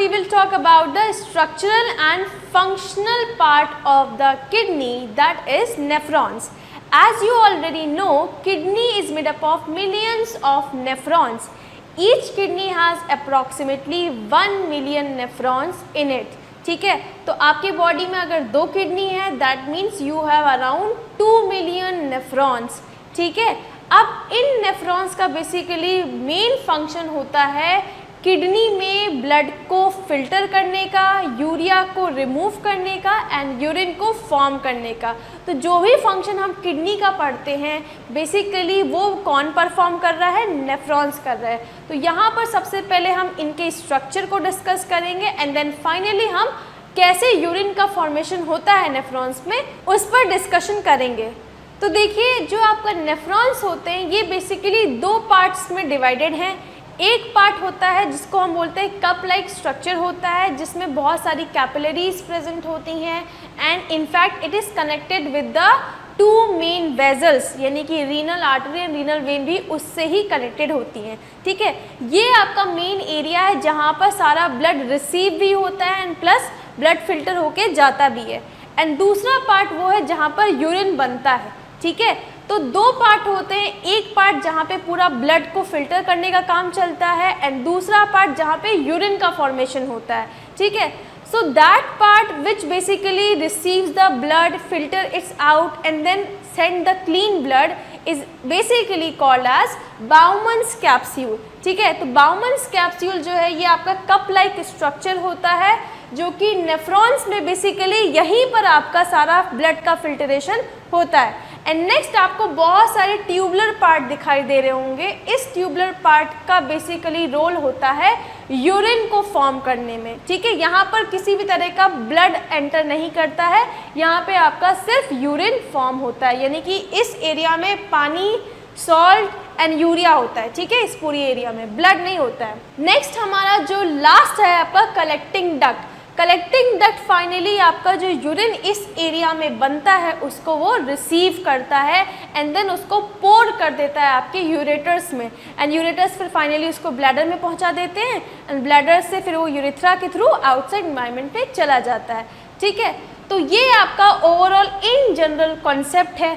we will talk about the structural and functional part of the kidney, that is nephrons. As you already know, kidney is made up of millions of nephrons. Each kidney has approximately 1 million nephrons in it. ठीक है, तो आपके body में अगर 2 kidney है, that means you have around 2 million nephrons. ठीक है, अब इन नेफ्रॉन्स का बेसिकली मेन फंक्शन होता है किडनी में ब्लड को फिल्टर करने का, यूरिया को रिमूव करने का एंड यूरिन को फॉर्म करने का. तो जो भी फंक्शन हम किडनी का पढ़ते हैं बेसिकली वो कौन परफॉर्म कर रहा है, नेफ्रॉन्स कर रहा है. तो यहाँ पर सबसे पहले हम इनके स्ट्रक्चर को डिस्कस करेंगे एंड देन फाइनली हम कैसे यूरिन का फॉर्मेशन होता है नेफ्रॉन्स में उस पर डिस्कशन करेंगे. तो देखिए, जो आपका नेफ्रॉन्स होते हैं ये बेसिकली 2 पार्ट्स में डिवाइडेड हैं. एक पार्ट होता है जिसको हम बोलते हैं कप लाइक स्ट्रक्चर होता है, जिसमें बहुत सारी कैपिलरीज प्रेजेंट होती हैं and in fact it is connected with the 2 main vessels, यानी कि renal artery and renal vein भी उससे ही कनेक्टेड होती हैं. ठीक है, ये आपका मेन एरिया है जहाँ पर सारा ब्लड रिसीव भी होता है एंड प्लस ब्लड फिल्टर होके जाता भी है. एंड दूसरा पार्ट वो है जहाँ पर यूरिन बनता है. ठीक है, तो 2 पार्ट होते हैं. एक पार्ट जहाँ पे पूरा ब्लड को फिल्टर करने का काम चलता है एंड दूसरा पार्ट जहाँ पे यूरिन का फॉर्मेशन होता है. ठीक है, so that part which basically receives the blood, filter it's out and then send the clean blood is basically called as Bowman's capsule. ठीक है, तो बाउमन्स कैप्सूल जो है ये आपका कप लाइक स्ट्रक्चर होता है जो कि नेफ्रॉन्स में बेसिकली यहीं पर आपका सारा ब्लड का फिल्टरेशन होता है. एंड नेक्स्ट आपको बहुत सारे ट्यूबुलर पार्ट दिखाई दे रहे होंगे. इस ट्यूबुलर पार्ट का बेसिकली रोल होता है यूरिन को फॉर्म करने में. ठीक है, यहाँ पर किसी भी तरह का ब्लड एंटर नहीं करता है, यहाँ पे आपका सिर्फ यूरिन फॉर्म होता है, यानी कि इस एरिया में पानी, सॉल्ट एंड यूरिया होता है. ठीक है, इस पूरी एरिया में ब्लड नहीं होता है. नेक्स्ट हमारा जो लास्ट है आपका collecting duct. Collecting duct finally आपका जो यूरिन इस एरिया में बनता है उसको वो रिसीव करता है एंड देन उसको पोर कर देता है आपके यूरेटर्स में एंड यूरेटर्स फिर फाइनली उसको ब्लैडर में पहुंचा देते हैं एंड ब्लैडर से फिर वो यूरेथ्रा के थ्रू आउटसाइड एनवायरनमेंट पे चला जाता है. ठीक है, तो ये आपका ओवरऑल इन जनरल कॉन्सेप्ट है.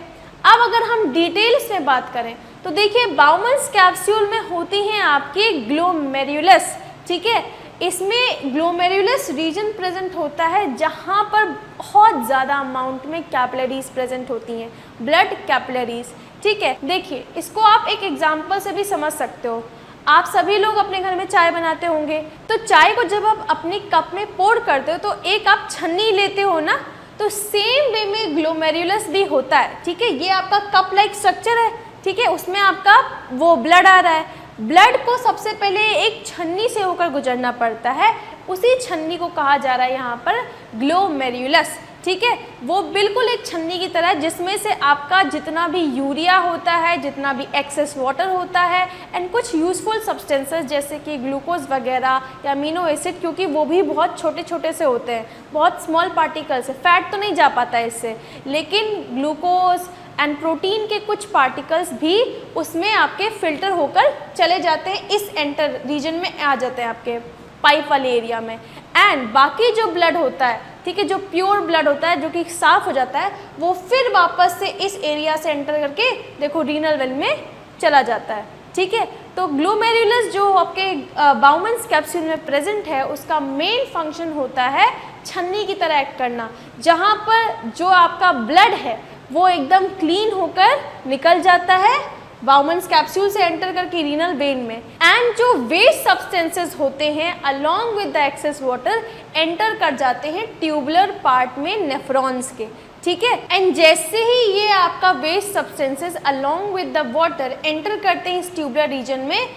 अब अगर हम डिटेल्स में बात करें तो देखिए, बाउमन्स कैप्सूल में होती हैं आपकी ग्लोमेरुलस. ठीक है, इसमें ग्लोमेरुलस रीजन प्रेजेंट होता है जहाँ पर बहुत ज़्यादा अमाउंट में कैपिलरीज प्रेजेंट होती हैं, ब्लड कैपिलरीज. ठीक है, देखिए इसको आप एक एग्जांपल से भी समझ सकते हो. आप सभी लोग अपने घर में चाय बनाते होंगे, तो चाय को जब आप अपनी कप में पोर करते हो तो एक आप छन्नी लेते हो ना, तो सेम वे में ग्लोमेरुलस भी होता है. ठीक है, ये आपका कप लाइक स्ट्रक्चर है. ठीक है, उसमें आपका वो ब्लड आ रहा है. ब्लड को सबसे पहले एक छन्नी से होकर गुजरना पड़ता है, उसी छन्नी को कहा जा रहा है यहाँ पर ग्लोमेरुलस. ठीक है, वो बिल्कुल एक छन्नी की तरह जिसमें से आपका जितना भी यूरिया होता है, जितना भी एक्सेस वाटर होता है एंड कुछ यूजफुल सब्सटेंसेस जैसे कि ग्लूकोज वगैरह या अमीनो एसिड, क्योंकि वो भी बहुत छोटे छोटे से होते हैं, बहुत स्मॉल पार्टिकल्स है, फैट तो नहीं जा पाता है इससे, लेकिन ग्लूकोज एंड प्रोटीन के कुछ पार्टिकल्स भी उसमें आपके फिल्टर होकर चले जाते हैं, इस एंटर रीजन में आ जाते हैं आपके पाइप वाले एरिया में. एंड बाकी जो ब्लड होता है, ठीक है, जो प्योर ब्लड होता है जो कि साफ़ हो जाता है, वो फिर वापस से इस एरिया से एंटर करके देखो रीनल वेन में चला जाता है. ठीक है, तो ग्लोमेरुलस जो आपके बाउमन्स कैप्सूल में प्रेजेंट है उसका मेन फंक्शन होता है छन्नी की तरह एक्ट करना, जहाँ पर जो आपका ब्लड है वो एकदम क्लीन होकर निकल जाता है बाउमन्स कैप्सूल से एंटर करके रीनल वेन में. एंड जो वेस्ट सब्सटेंसेस होते हैं along with the excess water enter कर जाते हैं ट्यूबुलर पार्ट में नेफ्रॉन्स के. ठीक है, एंड जैसे ही ये आपका waste substances along with the water enter करते हैं इस ट्यूबुलर रीजन में,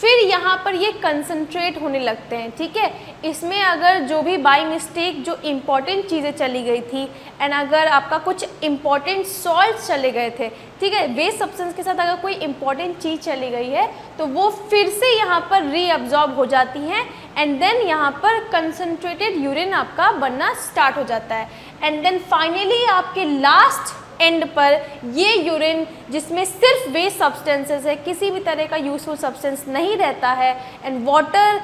फिर यहाँ पर ये कंसंट्रेट होने लगते हैं. ठीक है, इसमें अगर जो भी बाय मिस्टेक जो इम्पॉर्टेंट चीज़ें चली गई थी एंड अगर आपका कुछ इम्पॉर्टेंट सॉल्ट्स चले गए थे, ठीक है, वेस्ट सब्सटेंस के साथ अगर कोई इम्पॉर्टेंट चीज़ चली गई है तो वो फिर से यहाँ पर रीअब्जॉर्ब हो जाती हैं एंड देन यहाँ पर कंसंट्रेटेड यूरिन आपका बनना स्टार्ट हो जाता है. एंड देन फाइनली आपके लास्ट एंड पर ये यूरिन जिसमें सिर्फ वेस्ट सब्सटेंसेस है, किसी भी तरह का यूजफुल सब्सटेंस नहीं रहता है and water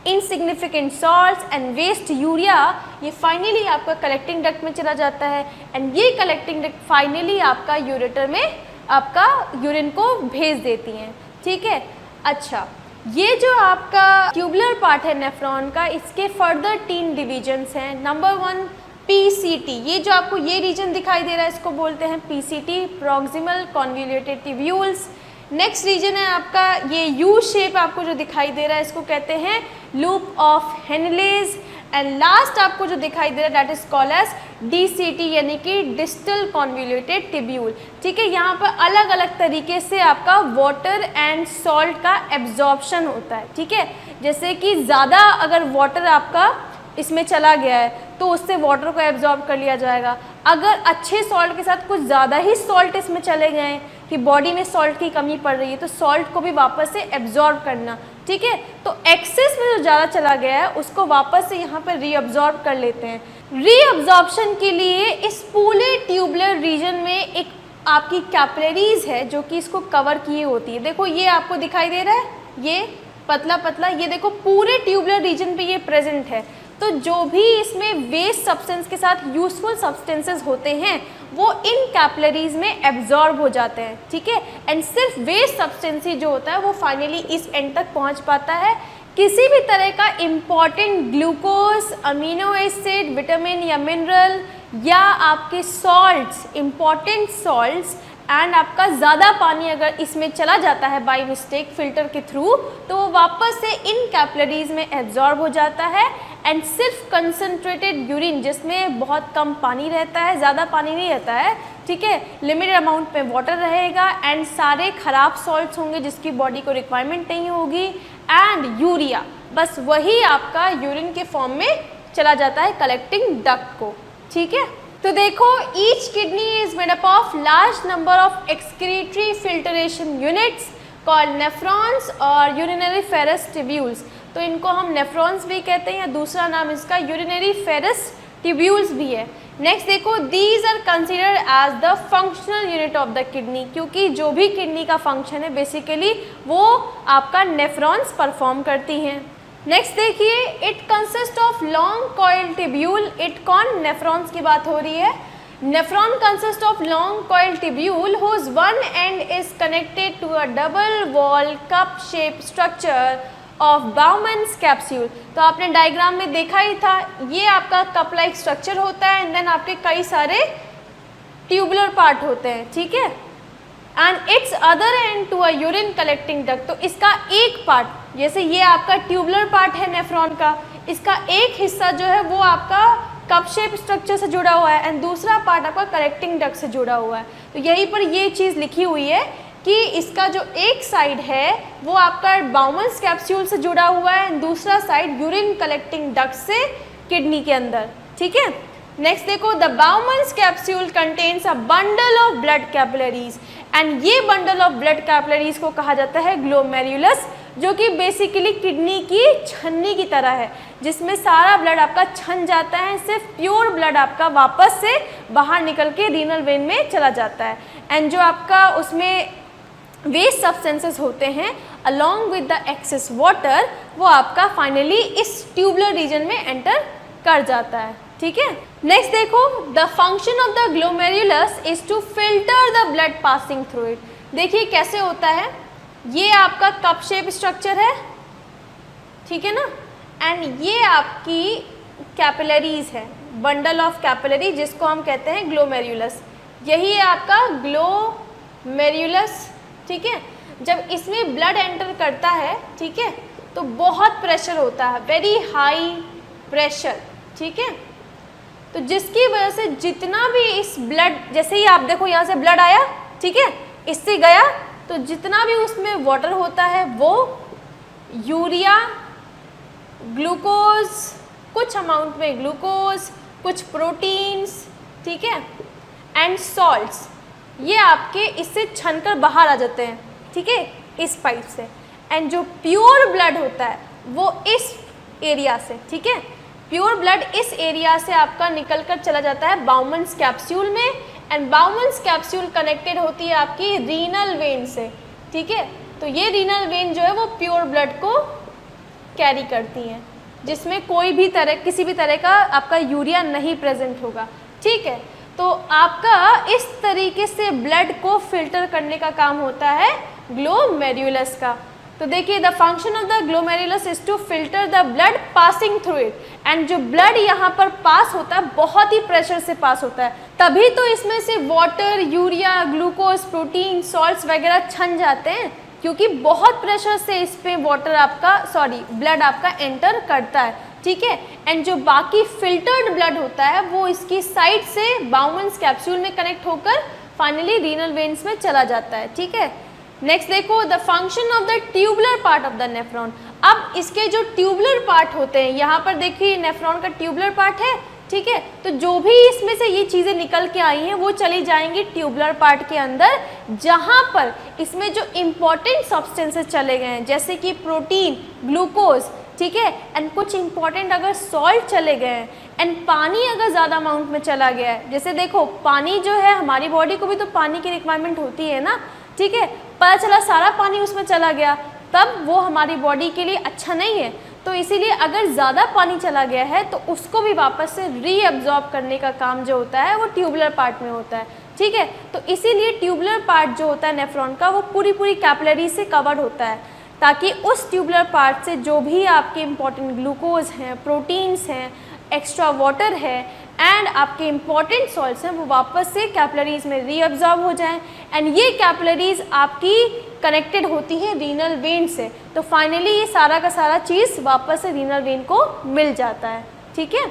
insignificant salts and waste urea, ये फाइनली आपका कलेक्टिंग डक्ट में चला जाता है एंड ये कलेक्टिंग डक्ट फाइनली आपका यूरेटर में आपका यूरिन को भेज देती हैं। ठीक है, अच्छा ये जो आपका ट्यूबुलर पार्ट है नेफ्रॉन का, इसके फर्दर 3 डिविजन्स हैं। नंबर 1 PCT, ये जो आपको ये रीजन दिखाई दे रहा है इसको बोलते हैं PCT, proximal convoluted tubules. Next region है आपका ये यू शेप आपको जो दिखाई दे रहा है इसको कहते हैं loop of Henle's and last आपको जो दिखाई दे रहा है that is called as DCT यानी कि डिस्टल कॉन्वोल्यूटेड ट्यूब्यूल। ठीक है, यहाँ पर अलग अलग तरीके से आपका वाटर एंड सॉल्ट का एब्जॉर्प्शन होता है। ठीक है, जैसे कि ज़्यादा अगर वाटर आपका इसमें चला गया है तो उससे वाटर को एब्जॉर्ब कर लिया जाएगा। अगर अच्छे सॉल्ट के साथ कुछ ज़्यादा ही सॉल्ट इसमें चले गए हैं कि बॉडी में सॉल्ट की कमी पड़ रही है तो सॉल्ट को भी वापस से एब्जॉर्ब करना। ठीक है, तो एक्सेस में जो ज़्यादा चला गया है उसको वापस से यहाँ पर रीअब्जॉर्ब कर लेते हैं। रीअब्जॉर्प्शन के लिए इस पूरे ट्यूबुलर रीजन में एक आपकी कैपिलरीज है जो कि इसको कवर किए होती है। देखो ये आपको दिखाई दे रहा है, ये पतला पतला, ये देखो पूरे ट्यूबुलर रीजन पे ये प्रेजेंट है। तो जो भी इसमें वेस्ट सब्सटेंस के साथ यूजफुल सब्सटेंसेस होते हैं वो इन कैपिलरीज में एब्जॉर्ब हो जाते हैं। ठीक है, एंड सिर्फ वेस्ट सब्सटेंस ही जो होता है वो फाइनली इस एंड तक पहुंच पाता है। किसी भी तरह का important glucose, amino acid, vitamin या मिनरल या आपके सॉल्ट्स, इम्पॉर्टेंट सॉल्ट्स एंड आपका ज़्यादा पानी अगर इसमें चला जाता है बाय मिस्टेक फिल्टर के थ्रू तो वो वापस से इन कैपिलरीज में एब्जॉर्ब हो जाता है एंड सिर्फ कंसनट्रेटेड यूरिन जिसमें बहुत कम पानी रहता है, ज़्यादा पानी नहीं रहता है, ठीक है, लिमिटेड अमाउंट में वाटर रहेगा एंड सारे खराब सॉल्ट्स होंगे जिसकी बॉडी को रिक्वायरमेंट नहीं होगी एंड यूरिया, बस वही आपका यूरिन के फॉर्म में चला जाता है कलेक्टिंग डक्ट को। ठीक है, तो देखो each kidney is made up of large number of excretory filtration units called nephrons और यूरिनरी फेरस ट्यूब्यूल्स। तो इनको हम नेफ्रॉन्स भी कहते हैं या दूसरा नाम इसका यूरिनरी फेरस ट्यूब्यूल्स भी है। नेक्स्ट देखो these are considered as the functional unit of the kidney, क्योंकि जो भी किडनी का फंक्शन है बेसिकली वो आपका नेफ्रॉन्स परफॉर्म करती हैं। नेक्स्ट देखिए it consist of long coil tubule. It कौन, नेफ्रॉन्स की बात हो रही है। Nephron consist of long coil tubule whose one end is connected to a double wall cup shaped structure of Bowman's capsule। तो आपने डायग्राम में देखा ही था, ये आपका कप लाइक स्ट्रक्चर होता है एंड देन आपके कई सारे ट्यूबुलर पार्ट होते हैं। ठीक है, and its other end to a urine collecting duct. तो इसका एक पार्ट, जैसे ये आपका ट्यूबुलर पार्ट है नेफ्रॉन का, इसका एक हिस्सा जो है वो आपका कप शेप स्ट्रक्चर से जुड़ा हुआ है एंड दूसरा पार्ट आपका कलेक्टिंग डक्ट से जुड़ा हुआ है। तो यहीं पर ये चीज़ लिखी हुई है कि इसका जो एक साइड है वो आपका बाउमन्स कैप्सूल से जुड़ा हुआ है एंड दूसरा साइड यूरिन कलेक्टिंग डक्ट से किडनी के अंदर। ठीक है, नेक्स्ट देखो the Bowman's capsule contains a bundle of blood capillaries and ये बंडल ऑफ ब्लड कैपिलरीज को कहा जाता है ग्लोमेरुलस, जो कि बेसिकली किडनी की छन्नी की तरह है जिसमें सारा ब्लड आपका छन जाता है, सिर्फ प्योर ब्लड आपका वापस से बाहर निकल के रीनल वेन में चला जाता है एंड जो आपका उसमें वेस्ट सब्सटेंसेस होते हैं along with the excess water वो आपका फाइनली इस ट्यूबुलर रीजन में एंटर कर जाता है। ठीक है, नेक्स्ट देखो the function of the glomerulus is to filter the blood passing through it. देखिए कैसे होता है, ये आपका कप शेप स्ट्रक्चर है, ठीक है ना, एंड ये आपकी कैपिलरीज है, बंडल ऑफ कैपिलरी जिसको हम कहते हैं ग्लोमेरुलस। यही है आपका ग्लोमेरुलस। ठीक है, जब इसमें ब्लड एंटर करता है, ठीक है, तो बहुत प्रेशर होता है, वेरी हाई प्रेशर। ठीक है, तो जिसकी वजह से जितना भी इस ब्लड, जैसे ही आप देखो यहाँ से ब्लड आया, ठीक है, इससे गया, तो जितना भी उसमें वाटर होता है वो यूरिया, ग्लूकोज, कुछ अमाउंट में ग्लूकोज, कुछ प्रोटीन्स, ठीक है, एंड सॉल्ट्स, ये आपके इससे छनकर बाहर आ जाते हैं। ठीक है, इस पाइप से, एंड जो प्योर ब्लड होता है वो इस एरिया से, ठीक है, प्योर ब्लड इस एरिया से आपका निकल कर चला जाता है बाउमन्स कैप्सूल में एंड बाउमन्स कैप्सूल कनेक्टेड होती है आपकी रीनल वेन से। ठीक है, तो ये रीनल वेन जो है वो प्योर ब्लड को कैरी करती हैं, जिसमें कोई भी तरह किसी भी तरह का आपका यूरिया नहीं प्रेजेंट होगा, ठीक है। तो आपका इस तरीके से ब्लड को फिल्टर करने का काम होता है ग्लोमेरुलस का। तो देखिए, the function of the glomerulus is to filter the blood passing through it, and जो ब्लड यहाँ पर पास होता है बहुत ही प्रेशर से पास होता है, तभी तो इसमें से water, urea, glucose, protein, salts वगैरह छन जाते हैं, क्योंकि बहुत प्रेशर से इस पे वाटर आपका ब्लड आपका एंटर करता है, ठीक है। एंड जो बाकी फिल्टर्ड ब्लड होता है वो इसकी साइड से बाउमन्स कैप्सूल में कनेक्ट होकर फाइनली रीनल वेन्स में चला जाता है, ठीक है। नेक्स्ट देखो, the function of the tubular part of the nephron. अब इसके जो ट्यूबुलर पार्ट होते हैं, यहाँ पर देखिए नेफ्रॉन का ट्यूबुलर पार्ट है, ठीक है। तो जो भी इसमें से ये चीज़ें निकल के आई हैं वो चली जाएंगी ट्यूबुलर पार्ट के अंदर, जहाँ पर इसमें जो इम्पॉर्टेंट सब्सटेंसेस चले गए हैं जैसे कि प्रोटीन, ग्लूकोज, ठीक है, एंड कुछ इंपॉर्टेंट अगर सॉल्ट चले गए हैं, एंड पानी अगर ज़्यादा अमाउंट में चला गया है, जैसे देखो पानी जो है हमारी बॉडी को भी तो पानी की रिक्वायरमेंट होती है ना, ठीक है। पता चला सारा पानी उसमें चला गया, तब वो हमारी बॉडी के लिए अच्छा नहीं है। तो इसीलिए अगर ज़्यादा पानी चला गया है तो उसको भी वापस से रीअब्जॉर्ब करने का काम जो होता है वो ट्यूबुलर पार्ट में होता है, ठीक है। तो इसीलिए ट्यूबुलर पार्ट जो होता है नेफ्रॉन का वो पूरी कैपिलरी से कवर्ड होता है, ताकि उस ट्यूबुलर पार्ट से जो भी आपके इम्पॉर्टेंट ग्लूकोज हैं, प्रोटीन्स हैं, एक्स्ट्रा वाटर है एंड आपके इम्पॉर्टेंट सॉल्ट्स हैं वो वापस से कैपिलरीज में रीअब्जॉर्ब हो जाएं, एंड ये कैपिलरीज आपकी कनेक्टेड होती हैं रीनल वेन से। तो फाइनली ये सारा का सारा चीज़ वापस से रीनल वेन को मिल जाता है, ठीक है।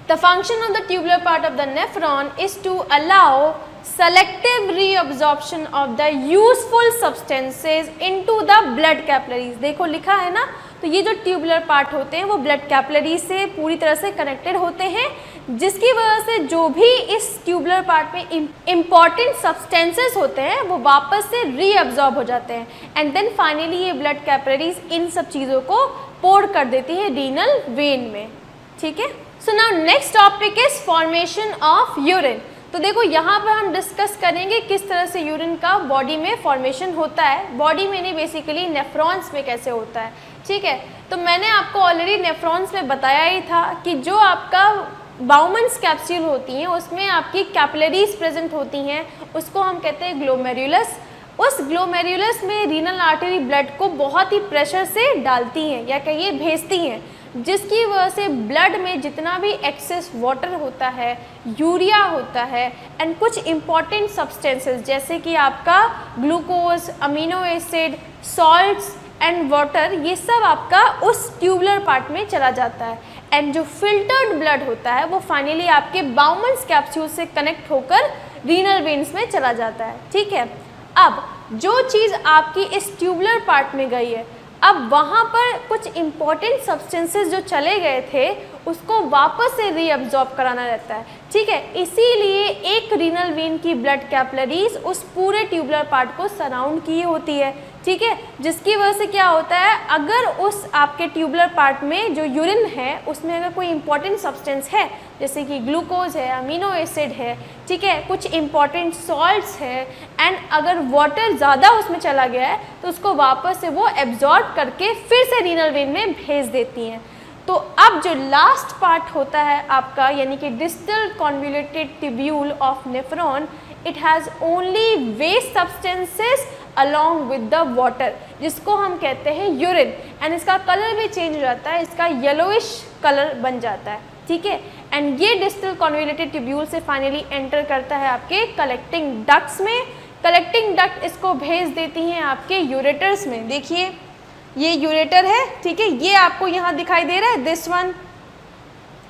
The function of the tubular part of the nephron is to allow selective reabsorption of the useful substances into the blood capillaries। देखो लिखा है ना, तो ये जो ट्यूबुलर पार्ट होते हैं वो ब्लड कैपिलरी से पूरी तरह से कनेक्टेड होते हैं, जिसकी वजह से जो भी इस ट्यूबुलर पार्ट में इम्पॉर्टेंट सब्सटेंसेस होते हैं वो वापस से रीअब्जॉर्ब हो जाते हैं, एंड देन फाइनली ये ब्लड कैपिलरीज इन सब चीज़ों को पोर कर देती है रीनल वेन में, ठीक है। So now next topic is formation of urine. तो देखो यहाँ पर हम डिस्कस करेंगे किस तरह से यूरिन का बॉडी में फॉर्मेशन होता है, बॉडी में नहीं बेसिकली नेफ्रॉन्स में कैसे होता है, ठीक है। तो मैंने आपको ऑलरेडी नेफ्रॉन्स में बताया ही था कि जो आपका बाउमन्स कैप्सूल होती हैं उसमें आपकी कैपिलरीज प्रेजेंट होती हैं, उसको हम कहते हैं ग्लोमेरुलस। उस ग्लोमेरुलस में रीनल आर्टरी ब्लड को बहुत ही प्रेशर से डालती हैं या कहिए भेजती हैं, जिसकी वजह से ब्लड में जितना भी एक्सेस वाटर होता है, यूरिया होता है एंड कुछ इम्पॉर्टेंट सब्सटेंसेस जैसे कि आपका glucose, amino acid, salts and water, ये सब आपका उस ट्यूबुलर पार्ट में चला जाता है, एंड जो फिल्टर्ड ब्लड होता है वो फाइनली आपके बाउमन्स कैप्सूल से कनेक्ट होकर रीनल वेन्स में चला जाता है, ठीक है। अब जो चीज़ आपकी इस ट्यूबुलर पार्ट में गई है, अब वहाँ पर कुछ इम्पॉर्टेंट सब्सटेंसेस जो चले गए थे उसको वापस से रीअब्जॉर्ब कराना रहता है, ठीक है। इसीलिए एक रीनल वेन की ब्लड कैपिलरीज उस पूरे ट्यूबुलर पार्ट को सराउंड की होती है, ठीक है, जिसकी वजह से क्या होता है, अगर उस आपके ट्यूबुलर पार्ट में जो यूरिन है उसमें अगर कोई इम्पॉर्टेंट सब्सटेंस है जैसे कि ग्लूकोज है, अमीनो एसिड है, ठीक है, कुछ इम्पॉर्टेंट सॉल्ट्स है एंड अगर वाटर ज़्यादा उसमें चला गया है तो उसको वापस से वो एब्जॉर्ब करके फिर से रीनल वेन में भेज देती हैं। तो अब जो लास्ट पार्ट होता है आपका यानी कि distal convoluted tubule of nephron, it has only waste substances along with the water, जिसको हम कहते हैं यूरिन, एंड इसका कलर भी चेंज हो जाता है, इसका येलोइश कलर बन जाता है, ठीक है। एंड ये डिस्टल कॉन्वोल्यूटेड ट्यूब्यूल से फाइनली एंटर करता है आपके कलेक्टिंग डक्ट्स में। कलेक्टिंग डक्ट इसको भेज देती हैं आपके यूरेटर्स में। देखिए ये यूरेटर है, ठीक है, ये आपको यहाँ दिखाई दे रहा है, दिस वन,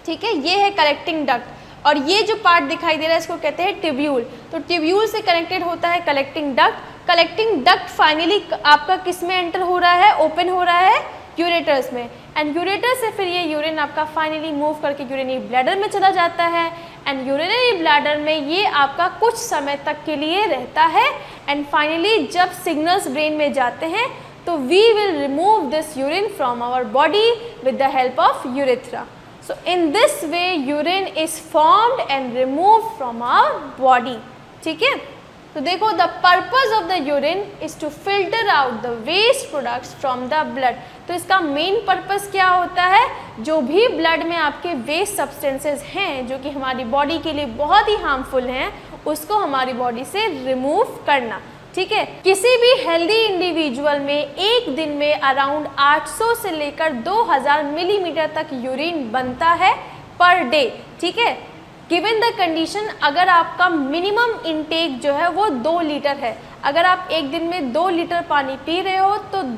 ठीक है, ये है कलेक्टिंग डक्ट, और ये जो पार्ट दिखाई दे रहा है इसको कहते हैं ट्यूब्यूल। तो ट्यूब्यूल से कनेक्टेड होता है collecting duct. Collecting duct finally आपका किस में एंटर हो रहा है, ओपन हो रहा है यूरेटर्स में, एंड यूरेटर से फिर ये यूरिन आपका फाइनली मूव करके यूरिनरी ब्लैडर में चला जाता है, एंड यूरिनरी ब्लैडर में ये आपका कुछ समय तक के लिए रहता है, एंड फाइनली जब सिग्नल्स ब्रेन में जाते हैं तो we will remove this urine from our body with the help of urethra. So in this way urine is formed and removed from our body, ठीक है। तो देखो the purpose of the urine is to filter out the waste products from the blood. तो इसका main purpose क्या होता है, जो भी ब्लड में आपके वेस्ट सब्सटेंसेस हैं जो कि हमारी बॉडी के लिए बहुत ही हार्मफुल हैं, उसको हमारी बॉडी से रिमूव करना। ठीक है, किसी भी हेल्दी इंडिविजुअल में एक दिन में अराउंड 800 से लेकर 2000 मिलीमीटर तक यूरिन बनता है पर डे। ठीक है, गिवन द कंडीशन, अगर आपका मिनिमम इनटेक जो है वो 2 लीटर है, अगर आप एक दिन में 2 लीटर पानी पी रहे हो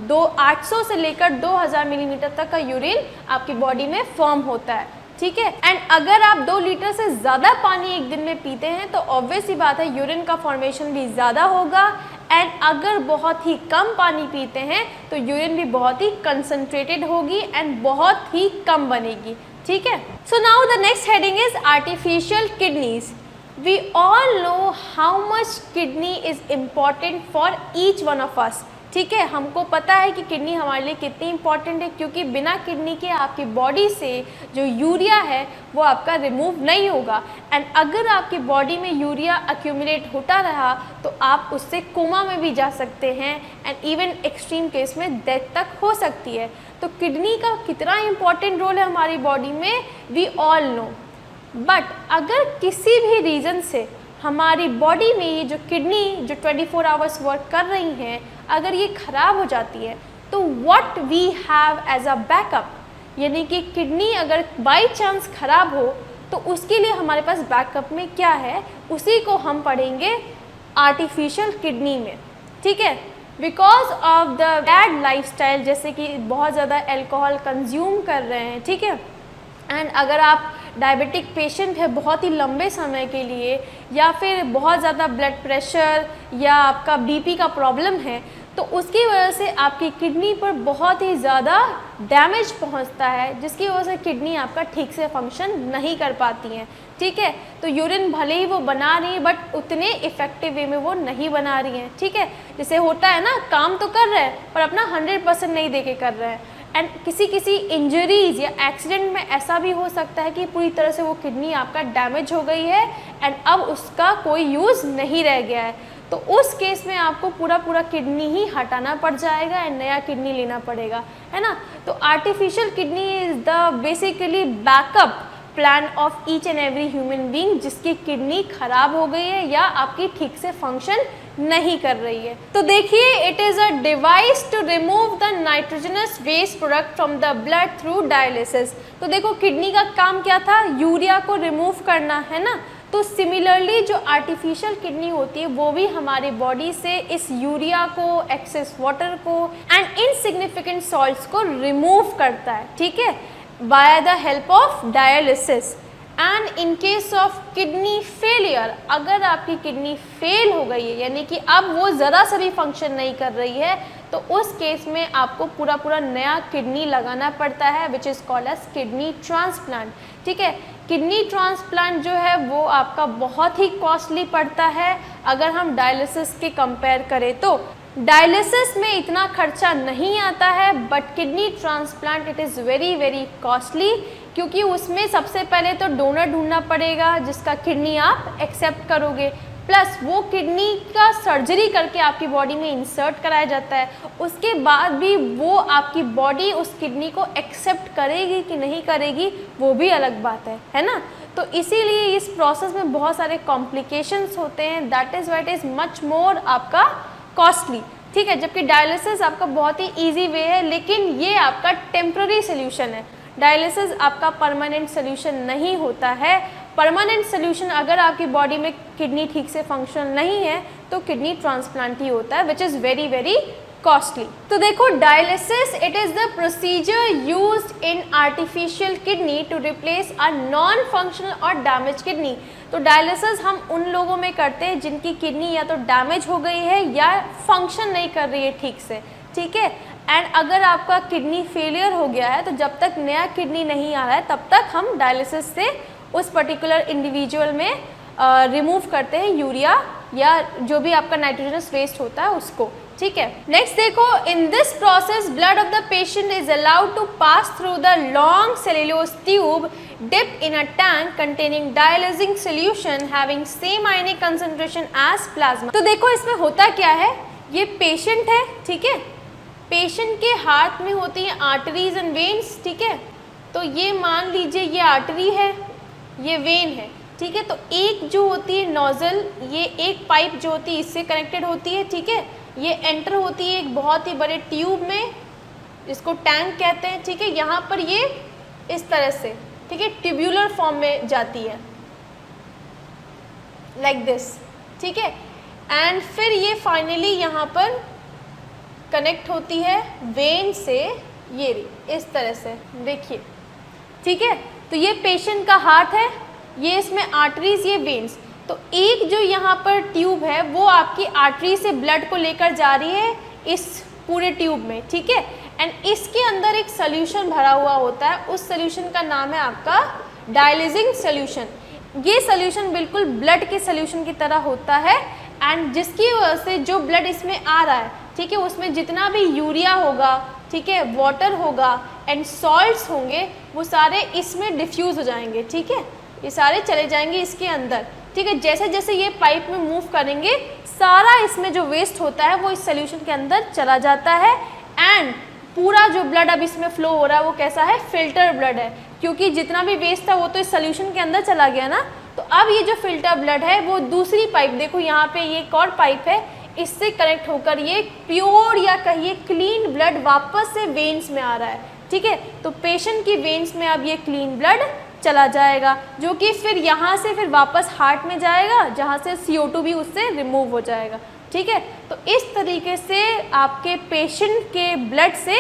तो 800 से लेकर 2000 मिलीमीटर तक का यूरिन आपकी बॉडी में फॉर्म होता है। ठीक है, एंड अगर आप 2 लीटर से ज़्यादा पानी एक दिन में पीते हैं तो ऑब्वियस सी बात है यूरिन का फॉर्मेशन भी ज़्यादा होगा, एंड अगर बहुत ही कम पानी पीते हैं तो यूरिन भी बहुत ही कंसंट्रेटेड होगी एंड बहुत ही कम बनेगी। ठीक है, so now the next heading is artificial kidneys. We all know how much kidney is important for each one of us. ठीक है, हमको पता है कि किडनी हमारे लिए कितनी इंपॉर्टेंट है, क्योंकि बिना किडनी के आपकी बॉडी से जो यूरिया है वो आपका रिमूव नहीं होगा, एंड अगर आपकी बॉडी में यूरिया अक्यूमुलेट होता रहा तो आप उससे कोमा में भी जा सकते हैं, एंड इवन एक्सट्रीम केस में डेथ तक हो सकती है। तो किडनी का कितना इंपॉर्टेंट रोल है हमारी बॉडी में, वी ऑल नो। बट अगर किसी भी रीज़न से हमारी बॉडी में ये जो किडनी जो 24 आवर्स वर्क कर रही हैं, अगर ये ख़राब हो जाती है तो what we have as a backup, यानी कि किडनी अगर बाई चांस ख़राब हो तो उसके लिए हमारे पास बैकअप में क्या है, उसी को हम पढ़ेंगे आर्टिफिशियल किडनी में। ठीक है, because of the bad lifestyle, जैसे कि बहुत ज़्यादा अल्कोहल कंज्यूम कर रहे हैं। ठीक है, एंड अगर आप डायबिटिक पेशेंट है बहुत ही लंबे समय के लिए, या फिर बहुत ज़्यादा ब्लड प्रेशर या आपका बीपी का प्रॉब्लम है, तो उसकी वजह से आपकी किडनी पर बहुत ही ज़्यादा डैमेज पहुंचता है, जिसकी वजह से किडनी आपका ठीक से फंक्शन नहीं कर पाती हैं। ठीक है, तो यूरिन भले ही वो बना रही है बट उतने इफ़ेक्टिव वे में वो नहीं बना रही हैं। ठीक है, जैसे होता है ना, काम तो कर रहे हैं पर अपना 100% नहीं दे के कर रहे हैं, एंड किसी इंजरीज़ या एक्सीडेंट में ऐसा भी हो सकता है कि पूरी तरह से वो किडनी आपका डैमेज हो गई है एंड अब उसका कोई यूज़ नहीं रह गया है, तो उस केस में आपको पूरा किडनी ही हटाना पड़ जाएगा एंड नया किडनी लेना पड़ेगा, है ना। तो artificial kidney is the basically backup plan of each and every human being जिसकी किडनी खराब हो गई है या आपकी ठीक से फंक्शन नहीं कर रही है। तो देखिए, it is a device to remove the nitrogenous waste product from the blood through dialysis. तो देखो, किडनी का काम क्या था, यूरिया को रिमूव करना, है ना। तो सिमिलरली जो आर्टिफिशियल किडनी होती है वो भी हमारी बॉडी से इस यूरिया को, एक्सेस वाटर को एंड इनसिग्निफिकेंट सॉल्ट्स को रिमूव करता है। ठीक है, by the help of dialysis. And in case of kidney failure, अगर आपकी किडनी फेल हो गई है यानी कि अब वो ज़रा सा भी फंक्शन नहीं कर रही है, तो उस केस में आपको पूरा नया किडनी लगाना पड़ता है, which is called as kidney transplant. ठीक है, किडनी ट्रांसप्लांट जो है वो आपका बहुत ही कॉस्टली पड़ता है अगर हम डायलिसिस के कंपेयर करें तो। डायलिसिस में इतना खर्चा नहीं आता है, but kidney transplant it is very costly, क्योंकि उसमें सबसे पहले तो डोनर ढूंढना पड़ेगा जिसका किडनी आप एक्सेप्ट करोगे, प्लस वो किडनी का सर्जरी करके आपकी बॉडी में इंसर्ट कराया जाता है। उसके बाद भी वो आपकी बॉडी उस किडनी को एक्सेप्ट करेगी कि नहीं करेगी वो भी अलग बात है ना। तो इसीलिए इस प्रोसेस में बहुत सारे कॉम्प्लिकेशंस होते हैं, that is why it is much more आपका कॉस्टली। ठीक है, जबकि डायलिसिस आपका बहुत ही ईजी वे है, लेकिन ये आपका टेम्प्ररी सोल्यूशन है। डायलिसिस आपका परमानेंट सोल्यूशन नहीं होता है। परमानेंट सोल्यूशन अगर आपकी बॉडी में किडनी ठीक से फंक्शन नहीं है तो किडनी ट्रांसप्लांट ही होता है, विच इज़ वेरी कॉस्टली। तो देखो, dialysis it is the procedure used in artificial kidney to replace a non functional और डैमेज किडनी। तो डायलिसिस हम उन लोगों में करते हैं जिनकी किडनी या तो डैमेज हो गई है या फंक्शन नहीं कर रही है ठीक से। ठीक है, एंड अगर आपका किडनी फेलियर हो गया है तो जब तक नया किडनी नहीं आ रहा है तब तक हम डायलिसिस से उस पर्टिकुलर इंडिविजुअल में रिमूव करते हैं यूरिया या जो भी आपका नाइट्रोजनस वेस्ट होता है उसको, ठीक है। नेक्स्ट देखो, in this process blood of the patient is allowed to pass through the long cellulose tube dipped in a tank containing dialysing solution having same ionic concentration as plasma. तो देखो इसमें होता क्या है, ये पेशेंट है, ठीक है, पेशेंट के हाथ में होती है आर्टरीज एंड वेन्स, ठीक है। तो ये मान लीजिए ये आर्टरी है, ये वेन है, ठीक है। तो एक जो होती है नोजल, ये एक पाइप जो होती है इससे कनेक्टेड होती है, ठीक है। ये एंटर होती है एक बहुत ही बड़े ट्यूब में, इसको टैंक कहते हैं, ठीक है। यहाँ पर ये इस तरह से, ठीक है, ट्यूब्यूलर फॉर्म में जाती है लाइक दिस, ठीक है। एंड फिर ये फाइनली यहाँ पर कनेक्ट होती है वेन से, ये इस तरह से देखिए, ठीक है। तो ये पेशेंट का हार्ट है, ये इसमें आर्टरीज, ये वेन्स। तो एक जो यहाँ पर ट्यूब है वो आपकी आर्टरी से ब्लड को लेकर जा रही है इस पूरे ट्यूब में, ठीक है। एंड इसके अंदर एक सोल्यूशन भरा हुआ होता है, उस सोल्यूशन का नाम है आपका डायलिसिंग सोल्यूशन। ये सोल्यूशन बिल्कुल ब्लड के सोल्यूशन की तरह होता है एंड जिसकी वजह से जो ब्लड इसमें आ रहा है, ठीक है, उसमें जितना भी यूरिया होगा, ठीक है, वाटर होगा एंड सॉल्ट्स होंगे, वो सारे इसमें डिफ्यूज़ हो जाएंगे, ठीक है। ये सारे चले जाएंगे इसके अंदर, ठीक है। जैसे जैसे ये पाइप में मूव करेंगे, सारा इसमें जो वेस्ट होता है वो इस सोल्यूशन के अंदर चला जाता है एंड पूरा जो ब्लड अब इसमें फ्लो हो रहा है वो कैसा है, फिल्टर ब्लड है, क्योंकि जितना भी वेस्ट था वो तो इस सोल्यूशन के अंदर चला गया ना। तो अब ये जो फिल्टर ब्लड है वो दूसरी पाइप, देखो यहाँ पे ये एक और पाइप है, इससे कनेक्ट होकर ये प्योर या कहिए क्लीन ब्लड वापस से वेन्स में आ रहा है, ठीक है। तो पेशेंट की वेन्स में अब ये क्लीन ब्लड चला जाएगा, जो कि फिर यहाँ से फिर वापस हार्ट में जाएगा, जहाँ से CO2 भी उससे रिमूव हो जाएगा, ठीक है। तो इस तरीके से आपके पेशेंट के ब्लड से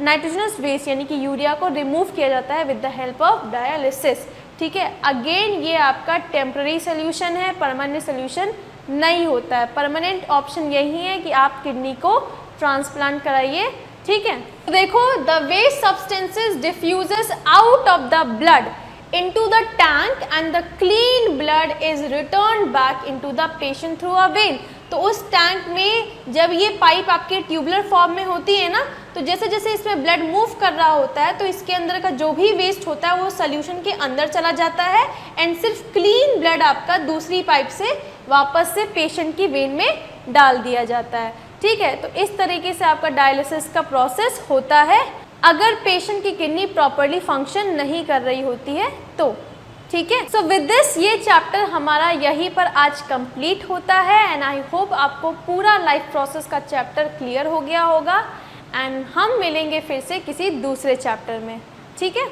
नाइट्रोजनस वेस्ट यानी कि यूरिया को रिमूव किया जाता है with the help of dialysis, ठीक है। अगेन ये आपका टेम्पररी सोल्यूशन है, परमानेंट सोल्यूशन नहीं होता है। परमानेंट ऑप्शन यही है कि आप किडनी को ट्रांसप्लांट कराइए, ठीक है। तो देखो, the waste substances diffuses out of the blood into the tank and the clean blood is returned back into the patient through a vein। तो उस टैंक में जब ये पाइप आपके ट्यूबुलर फॉर्म में होती है ना, तो जैसे जैसे इसमें ब्लड मूव कर रहा होता है तो इसके अंदर का जो भी वेस्ट होता है वो सोल्यूशन के अंदर चला जाता है एंड सिर्फ क्लीन ब्लड आपका दूसरी पाइप से वापस से पेशेंट की वेन में डाल दिया जाता है, ठीक है। तो इस तरीके से आपका डायलिसिस का प्रोसेस होता है अगर पेशेंट की किडनी प्रॉपरली फंक्शन नहीं कर रही होती है तो, ठीक है। सो विद दिस ये चैप्टर हमारा यहीं पर आज कंप्लीट होता है एंड आई होप आपको पूरा लाइफ प्रोसेस का चैप्टर क्लियर हो गया होगा एंड हम मिलेंगे फिर से किसी दूसरे चैप्टर में, ठीक है।